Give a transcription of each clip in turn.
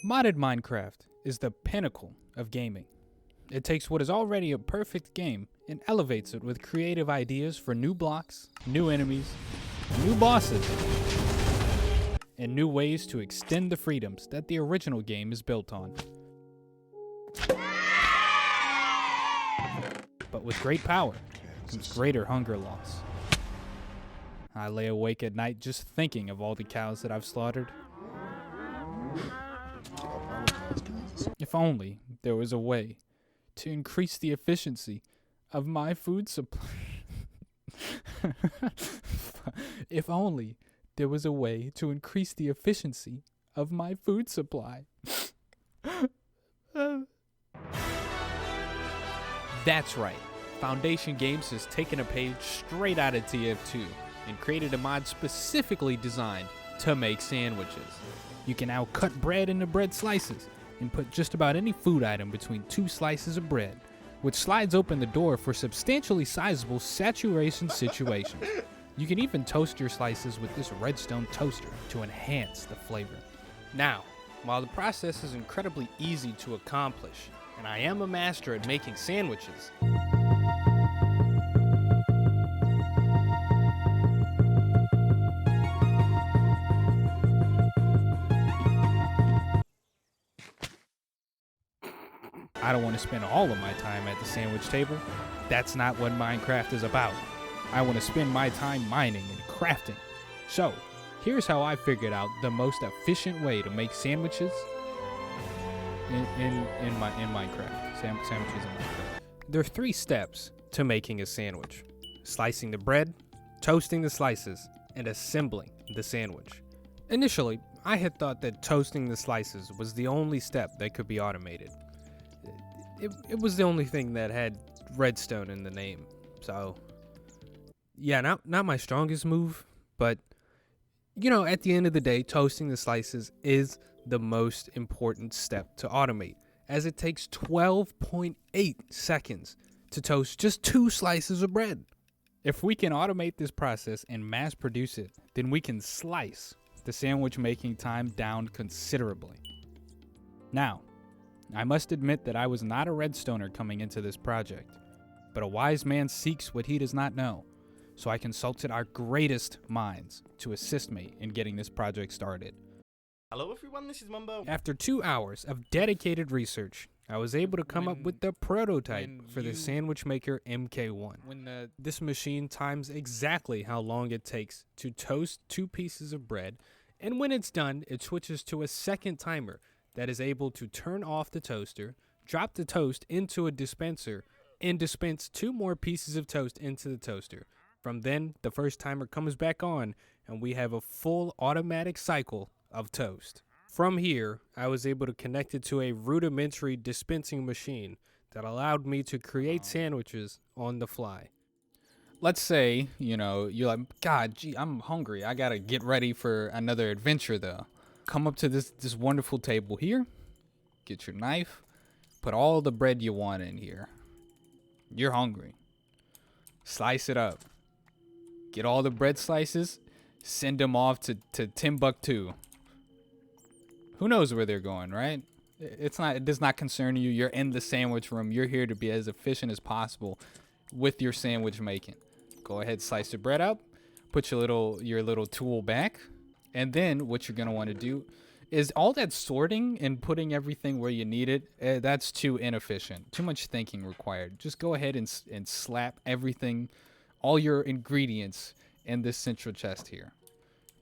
Modded Minecraft is the pinnacle of gaming. It takes what is already a perfect game and elevates it with creative ideas for new blocks, new enemies, new bosses, and new ways to extend the freedoms that the original game is built on. But with great power comes greater hunger loss. I lay awake at night just thinking of all the cows that I've slaughtered. If only there was a way to increase the efficiency of my food supply. If only there was a way to increase the efficiency of my food supply. That's right. Foundation Games has taken a page straight out of TF2 and created a mod specifically designed to make sandwiches. You can now cut bread into bread slices and put just about any food item between two slices of bread, which slides open the door for substantially sizable saturation situations. You can even toast your slices with this redstone toaster to enhance the flavor. Now, while the process is incredibly easy to accomplish, and I am a master at making sandwiches, I don't want to spend all of my time at the sandwich table. That's not what Minecraft is about. I want to spend my time mining and crafting. So, here's how I figured out the most efficient way to make sandwiches in Minecraft. Sandwiches in Minecraft. There are 3 steps to making a sandwich: slicing the bread, toasting the slices, and assembling the sandwich. Initially, I had thought that toasting the slices was the only step that could be automated. It was the only thing that had redstone in the name. So, yeah, not my strongest move, but, you know, at the end of the day, toasting the slices is the most important step to automate, as it takes 12.8 seconds to toast just 2 slices of bread. If we can automate this process and mass produce it, then we can slice the sandwich making time down considerably. Now, I must admit that I was not a redstoner coming into this project, but a wise man seeks what he does not know, so I consulted our greatest minds to assist me in getting this project started. Hello everyone, this is Mumbo. After 2 hours of dedicated research, I was able to come up with the prototype for the sandwich maker MKII. This machine times exactly how long it takes to toast 2 pieces of bread, and when it's done, it switches to a second timer that is able to turn off the toaster, drop the toast into a dispenser, and dispense 2 more pieces of toast into the toaster. From then, the first timer comes back on, and we have a full automatic cycle of toast. From here, I was able to connect it to a rudimentary dispensing machine that allowed me to create sandwiches on the fly. Let's say, you know, you're like, God, gee, I'm hungry. I gotta get ready for another adventure, though. Come up to this wonderful table here, get your knife, put all the bread you want in here. You're hungry. Slice it up. Get all the bread slices, send them off to Timbuktu. Who knows where they're going, right? It does not concern you. You're in the sandwich room. You're here to be as efficient as possible with your sandwich making. Go ahead, slice the bread up, put your little tool back. And then what you're going to want to do is all that sorting and putting everything where you need it, that's too inefficient. Too much thinking required. Just go ahead and slap everything, all your ingredients in this central chest here.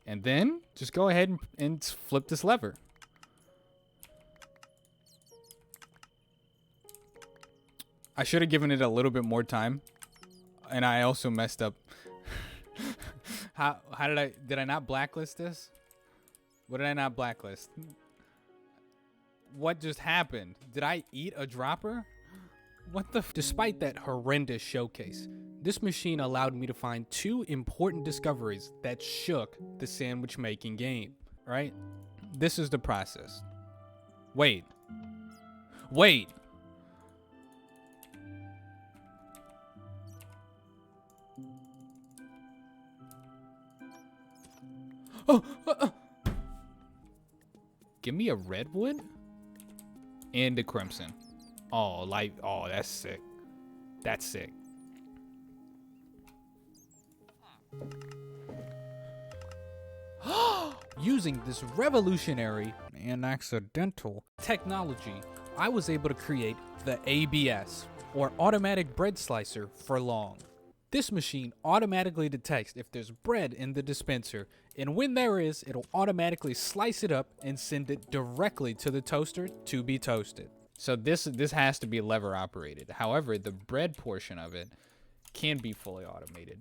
And then just go ahead and flip this lever. I should have given it a little bit more time. And I also messed up. How did I not blacklist this? What did I not blacklist? What just happened? Did I eat a dropper? What the Despite that horrendous showcase, this machine allowed me to find 2 important discoveries that shook the sandwich making game, right? This is the process. Wait. Give me a redwood and a crimson. Oh, that's sick. That's sick. Using this revolutionary and accidental technology, I was able to create the ABS, or automatic bread slicer for long. This machine automatically detects if there's bread in the dispenser, and when there is, it'll automatically slice it up and send it directly to the toaster to be toasted. So this has to be lever operated. However, the bread portion of it can be fully automated.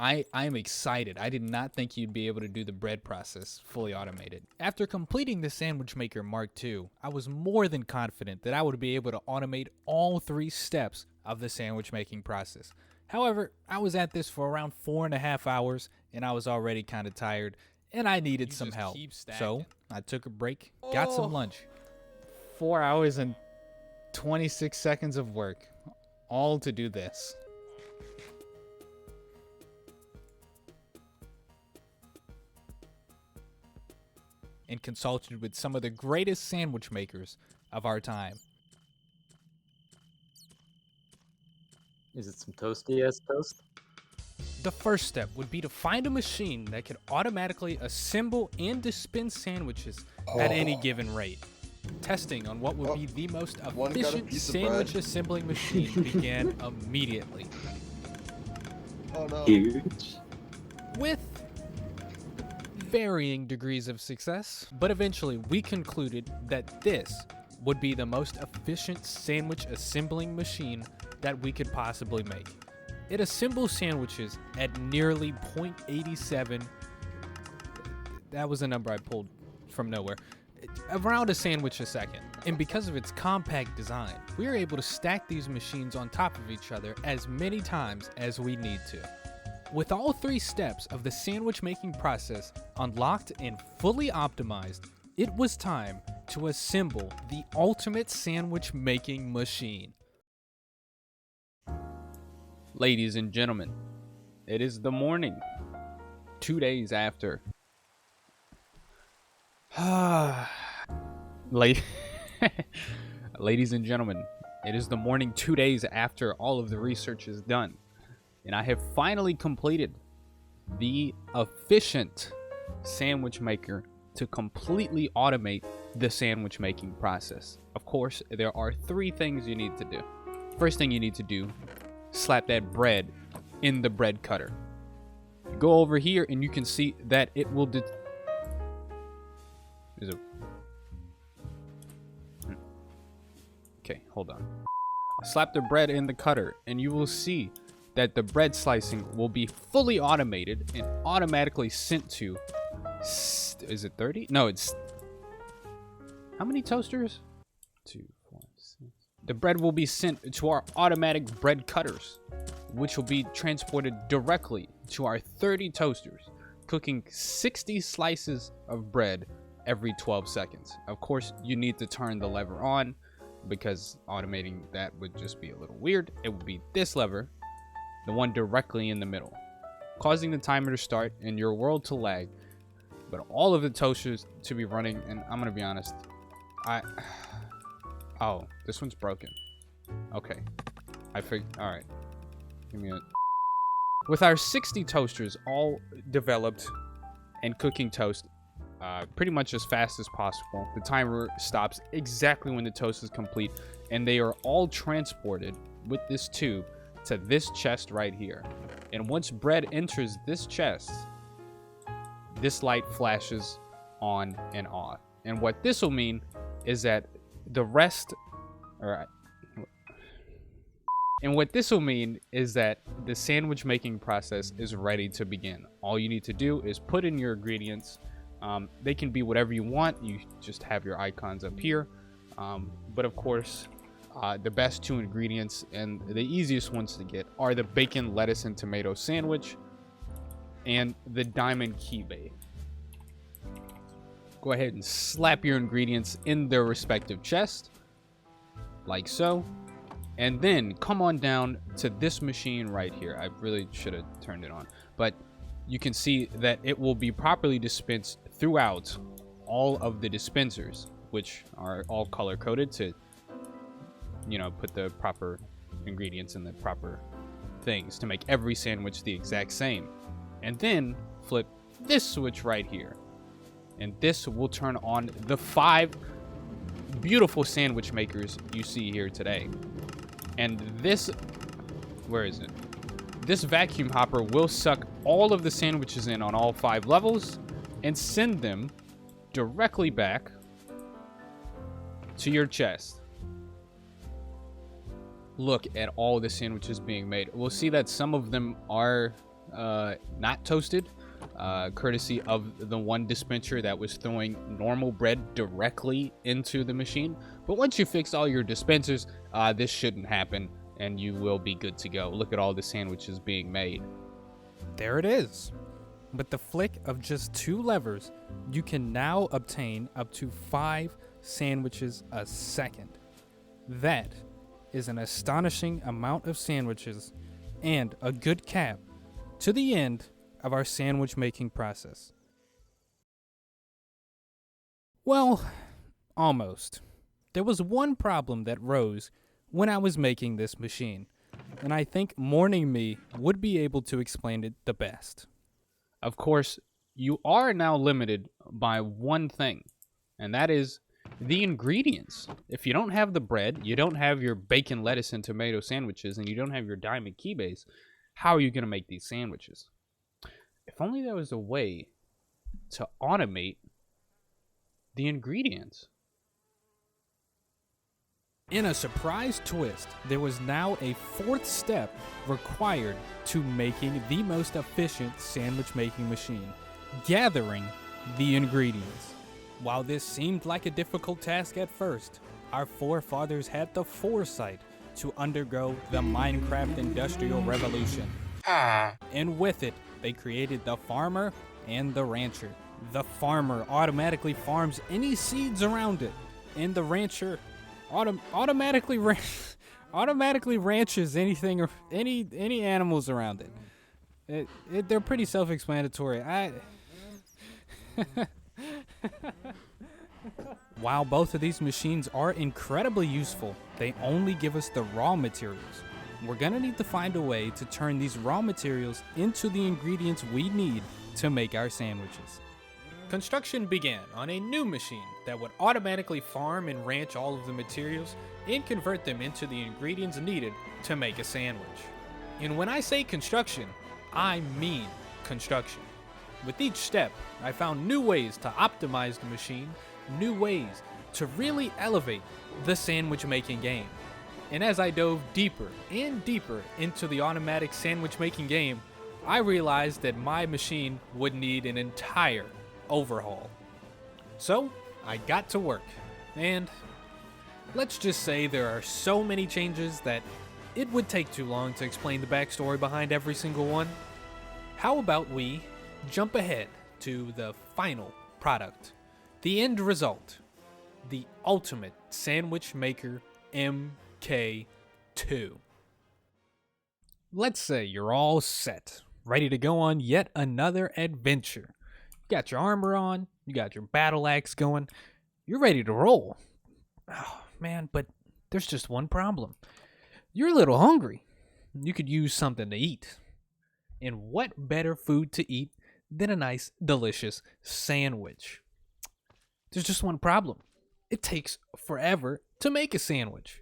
I'm excited. I did not think you'd be able to do the bread process fully automated. After completing the Sandwich Maker Mark II, I was more than confident that I would be able to automate all 3 steps of the sandwich making process. However, I was at this for around 4.5 hours, and I was already kind of tired, and I needed some help. So I took a break, got some lunch. 4 hours and 26 seconds of work, all to do this. And consulted with some of the greatest sandwich makers of our time. Is it some toasty ass toast? The first step would be to find a machine that could automatically assemble and dispense sandwiches at any given rate. Testing on what would be the most efficient sandwich assembling machine began immediately. Oh no. Huge. With varying degrees of success, but eventually we concluded that this would be the most efficient sandwich assembling machine that we could possibly make. It assembles sandwiches at nearly 0.87. That was a number I pulled from nowhere. Around a sandwich a second. And because of its compact design, we are able to stack these machines on top of each other as many times as we need to. With all 3 steps of the sandwich making process unlocked and fully optimized, it was time to assemble the ultimate sandwich making machine. Ladies and gentlemen, it is the morning, 2 days after. Ladies and gentlemen, it is the morning 2 days after all of the research is done. And I have finally completed the efficient sandwich maker to completely automate the sandwich making process. Of course, there are 3 things you need to do. First thing you need to do, slap that bread in the bread cutter. Go over here and you can see that it will Okay, hold on. Slap the bread in the cutter and you will see that the bread slicing will be fully automated and automatically sent to, is it 30? No, it's, how many toasters? 2, 4, 6. The bread will be sent to our automatic bread cutters, which will be transported directly to our 30 toasters, cooking 60 slices of bread every 12 seconds. Of course, you need to turn the lever on because automating that would just be a little weird. It would be this lever, the one directly in the middle, causing the timer to start and your world to lag, but all of the toasters to be running. And I'm gonna be honest, oh, this one's broken. Okay, all right, give me a. With our 60 toasters all developed and cooking toast pretty much as fast as possible, the timer stops exactly when the toast is complete, and they are all transported with this tube to this chest right here. And once bread enters this chest, this light flashes on and off. And what this will mean is that the rest, and what this will mean is that the sandwich making process is ready to begin. All you need to do is put in your ingredients. They can be whatever you want. You just have your icons up here. But of course, the best 2 ingredients and the easiest ones to get are the bacon, lettuce, and tomato sandwich and the diamond kiwi. Go ahead and slap your ingredients in their respective chest, like so. And then come on down to this machine right here. I really should have turned it on, but you can see that it will be properly dispensed throughout all of the dispensers, which are all color coded to, put the proper ingredients in the proper things to make every sandwich the exact same. And then flip this switch right here, and this will turn on the 5 beautiful sandwich makers you see here today. And this, where is it? This vacuum hopper will suck all of the sandwiches in on all 5 levels and send them directly back to your chest. Look at all the sandwiches being made. We'll see that some of them are not toasted, courtesy of the one dispenser that was throwing normal bread directly into the machine. But once you fix all your dispensers, this shouldn't happen, and you will be good to go. Look at all the sandwiches being made. There it is. With the flick of just 2 levers, you can now obtain up to 5 sandwiches a second. That is an astonishing amount of sandwiches and a good cap to the end of our sandwich making process. Well, almost. There was one problem that rose when I was making this machine, and I think Morning Me would be able to explain it the best. Of course, you are now limited by one thing, and that is the ingredients. If you don't have the bread, you don't have your bacon, lettuce, and tomato sandwiches, and you don't have your diamond key base, how are you going to make these sandwiches? If only there was a way to automate the ingredients. In a surprise twist, there was now a 4th step required to making the most efficient sandwich making machine: gathering the ingredients. While this seemed like a difficult task at first, our forefathers had the foresight to undergo the Minecraft Industrial Revolution. And with it, they created the farmer and the rancher. The farmer automatically farms any seeds around it, and the rancher automatically ranches anything or any animals around it. They're pretty self-explanatory. While both of these machines are incredibly useful, they only give us the raw materials. We're gonna need to find a way to turn these raw materials into the ingredients we need to make our sandwiches. Construction began on a new machine that would automatically farm and ranch all of the materials and convert them into the ingredients needed to make a sandwich. And when I say construction, I mean construction. With each step, I found new ways to optimize the machine, new ways to really elevate the sandwich making game. And as I dove deeper and deeper into the automatic sandwich making game, I realized that my machine would need an entire overhaul. So I got to work, and let's just say there are so many changes that it would take too long to explain the backstory behind every single one. How about we jump ahead to the final product, the end result, the ultimate sandwich maker MKII. Let's say you're all set, ready to go on yet another adventure. You got your armor on, you got your battle axe going, you're ready to roll. Oh man, but there's just one problem. You're a little hungry. You could use something to eat. And what better food to eat than a nice, delicious sandwich? There's just one problem. It takes forever to make a sandwich.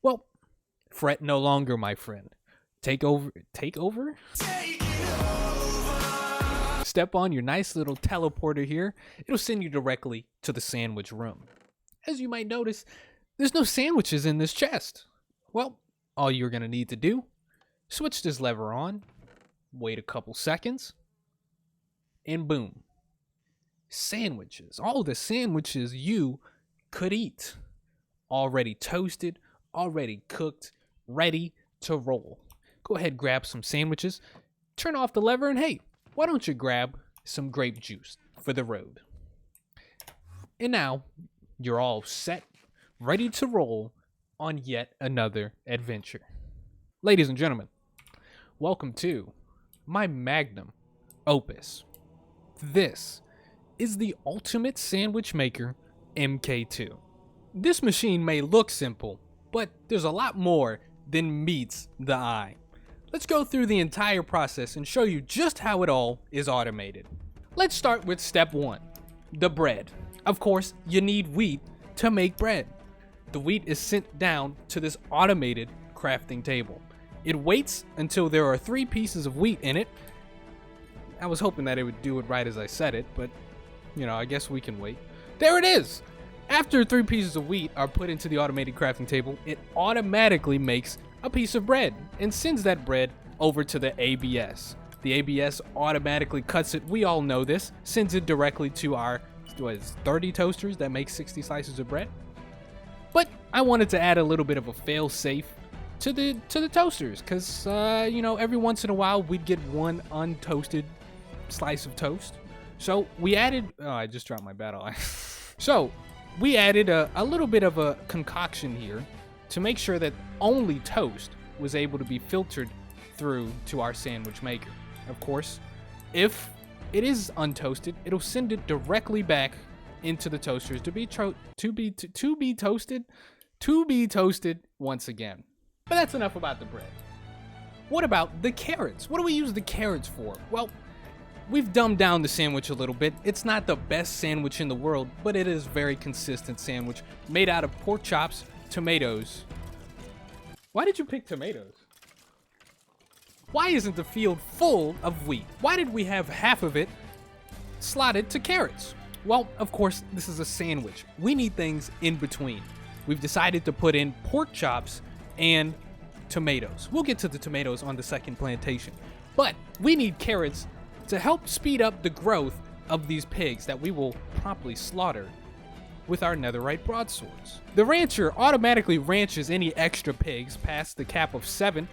Well, fret no longer, my friend. Take over? Step on your nice little teleporter here. It'll send you directly to the sandwich room. As you might notice, there's no sandwiches in this chest. Well, all you're going to need to do, switch this lever on, wait a couple seconds, and boom. Sandwiches. All the sandwiches you could eat. Already toasted, already cooked, ready to roll. Go ahead, grab some sandwiches, turn off the lever, and hey, why don't you grab some grape juice for the road? And now, you're all set, ready to roll on yet another adventure. Ladies and gentlemen, welcome to my magnum opus. This is the ultimate sandwich maker, MK2. This machine may look simple, but there's a lot more than meets the eye. Let's go through the entire process and show you just how it all is automated. Let's start with step 1, the bread. Of course, you need wheat to make bread. The wheat is sent down to this automated crafting table. It waits until there are 3 pieces of wheat in it. I was hoping that it would do it right as I said it, but I guess we can wait. There it is! After 3 pieces of wheat are put into the automated crafting table, it automatically makes a piece of bread and sends that bread over to the ABS. The ABS automatically cuts it, we all know this, sends it directly to our 30 toasters that make 60 slices of bread. But I wanted to add a little bit of a fail-safe to the toasters, because every once in a while we'd get one untoasted slice of toast. So we added, I just dropped my battle axe. So we added a little bit of a concoction here to make sure that only toast was able to be filtered through to our sandwich maker. Of course, if it is untoasted, it'll send it directly back into the toasters to be toasted once again. But that's enough about the bread. What about the carrots? What do we use the carrots for? Well, we've dumbed down the sandwich a little bit. It's not the best sandwich in the world, but it is a very consistent sandwich made out of pork chops, tomatoes. Why did you pick tomatoes? Why isn't the field full of wheat? Why did we have half of it slotted to carrots? Well, of course, this is a sandwich. We need things in between. We've decided to put in pork chops and tomatoes. We'll get to the tomatoes on the second plantation. But we need carrots to help speed up the growth of these pigs that we will promptly slaughter with our netherite broadswords. The rancher automatically ranches any extra pigs past the cap of 7,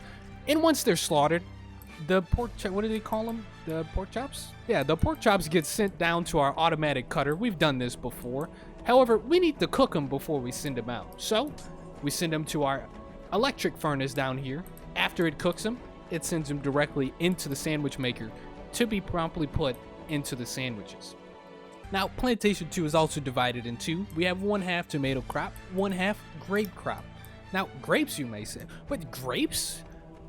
and once they're slaughtered, the what do they call them? The pork chops? Yeah, the pork chops get sent down to our automatic cutter. We've done this before. However, we need to cook them before we send them out. So we send them to our electric furnace down here. After it cooks them, it sends them directly into the sandwich maker to be promptly put into the sandwiches. Now, plantation 2 is also divided in 2. We have 1/2 tomato crop, 1/2 grape crop. Now, grapes, you may say, but grapes?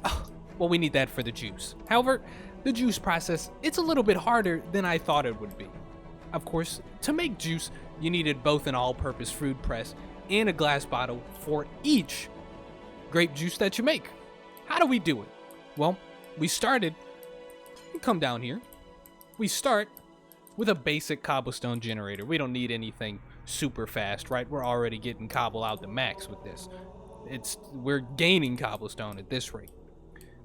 Oh, well, we need that for the juice. However, the juice process, it's a little bit harder than I thought it would be. Of course, to make juice, you needed both an all-purpose fruit press and a glass bottle for each grape juice that you make. How do we do it? Well, we started, come down here, we start with a basic cobblestone generator. We don't need anything super fast, right? We're already getting cobble out the max with this. We're gaining cobblestone at this rate.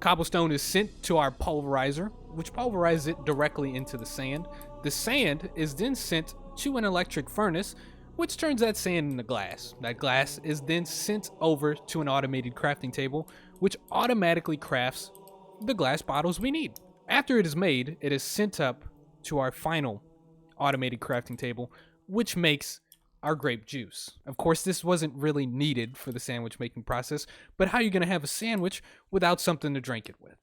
Cobblestone is sent to our pulverizer, which pulverizes it directly into the sand. The sand is then sent to an electric furnace, which turns that sand into glass. That glass is then sent over to an automated crafting table, which automatically crafts the glass bottles we need. After it is made, it is sent up to our final automated crafting table, which makes our grape juice. Of course, this wasn't really needed for the sandwich making process, but how are you going to have a sandwich without something to drink it with?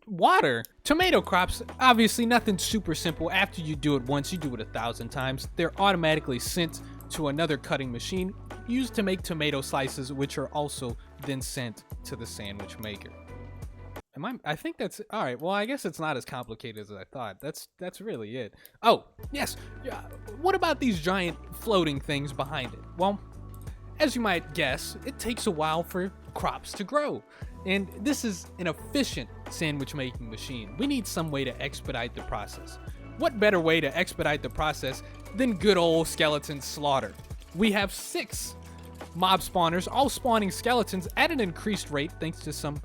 Water. Tomato crops, obviously nothing super simple. After you do it once, you do it 1,000 times. They're automatically sent to another cutting machine used to make tomato slices, which are also then sent to the sandwich maker. I think that's all right. Well, I guess it's not as complicated as I thought. That's really it. Oh, yes. What about these giant floating things behind it? Well, as you might guess, it takes a while for crops to grow. And this is an efficient sandwich making machine. We need some way to expedite the process. What better way to expedite the process than good old skeleton slaughter? We have 6 mob spawners, all spawning skeletons at an increased rate thanks to some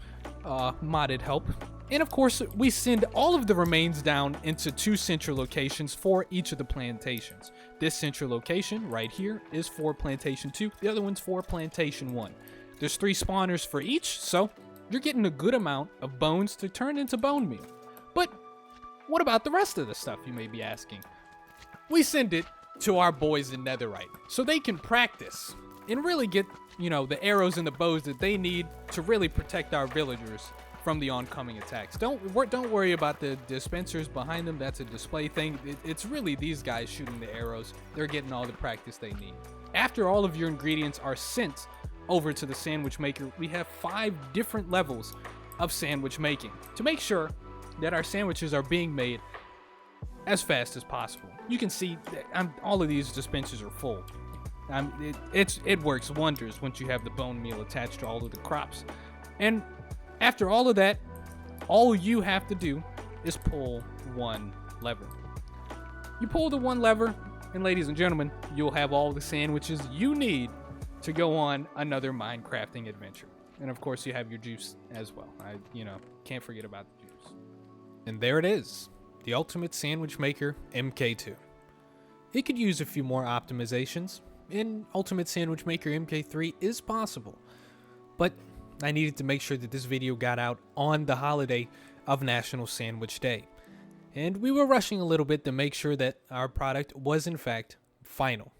modded help. And of course, we send all of the remains down into 2 central locations for each of the plantations. This central location right here is for plantation 2. The other one's for plantation 1. There's 3 spawners for each, so you're getting a good amount of bones to turn into bone meal. But what about the rest of the stuff, you may be asking? We send it to our boys in netherite so they can practice and really get, the arrows and the bows that they need to really protect our villagers from the oncoming attacks. Don't worry about the dispensers behind them. That's a display thing. It's really these guys shooting the arrows. They're getting all the practice they need. After all of your ingredients are sent over to the sandwich maker, we have 5 different levels of sandwich making to make sure that our sandwiches are being made as fast as possible. You can see that all of these dispensers are full. It works wonders once you have the bone meal attached to all of the crops. And after all of that, all you have to do is pull one lever. You pull the one lever, and ladies and gentlemen, you'll have all the sandwiches you need to go on another Minecrafting adventure. And of course, you have your juice as well. Can't forget about the juice. And there it is, the Ultimate Sandwich Maker MK2. It could use a few more optimizations, and Ultimate Sandwich Maker MK3 is possible. But I needed to make sure that this video got out on the holiday of National Sandwich Day. And we were rushing a little bit to make sure that our product was in fact final.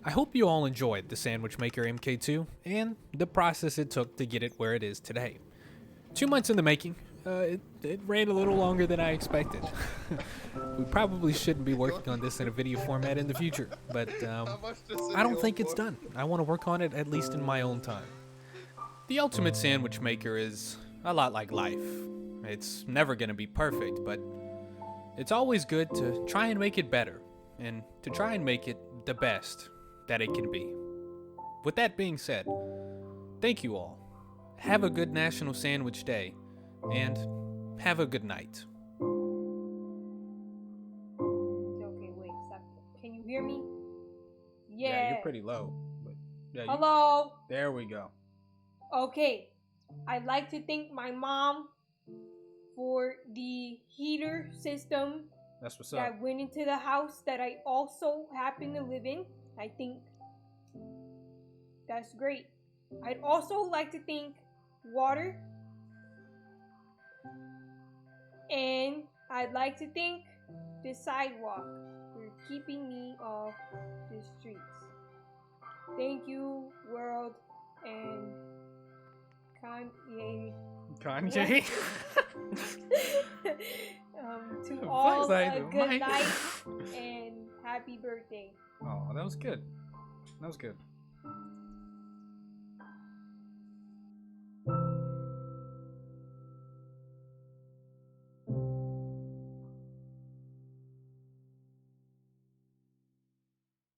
I hope you all enjoyed the Sandwich Maker MK2 and the process it took to get it where it is today. 2 months in the making. It ran a little longer than I expected. We probably shouldn't be working on this in a video format in the future, but I don't think it's done. I want to work on it at least in my own time. The Ultimate Sandwich Maker is a lot like life. It's never going to be perfect, but it's always good to try and make it better, and to try and make it the best that it can be. With that being said, thank you all. Have a good National Sandwich Day, and have a good night. Okay, wait, stop. Can you hear me? Yeah. You're pretty low. But Hello? There we go. Okay. I'd like to thank my mom for the heater system That's what's that went into the house that I also happen to live in. I think that's great. I'd also like to thank water. And I'd like to thank the sidewalk for keeping me off the streets. Thank you, world, and Kanye. Kanye? To all a good night and happy birthday. Oh, that was good. That was good.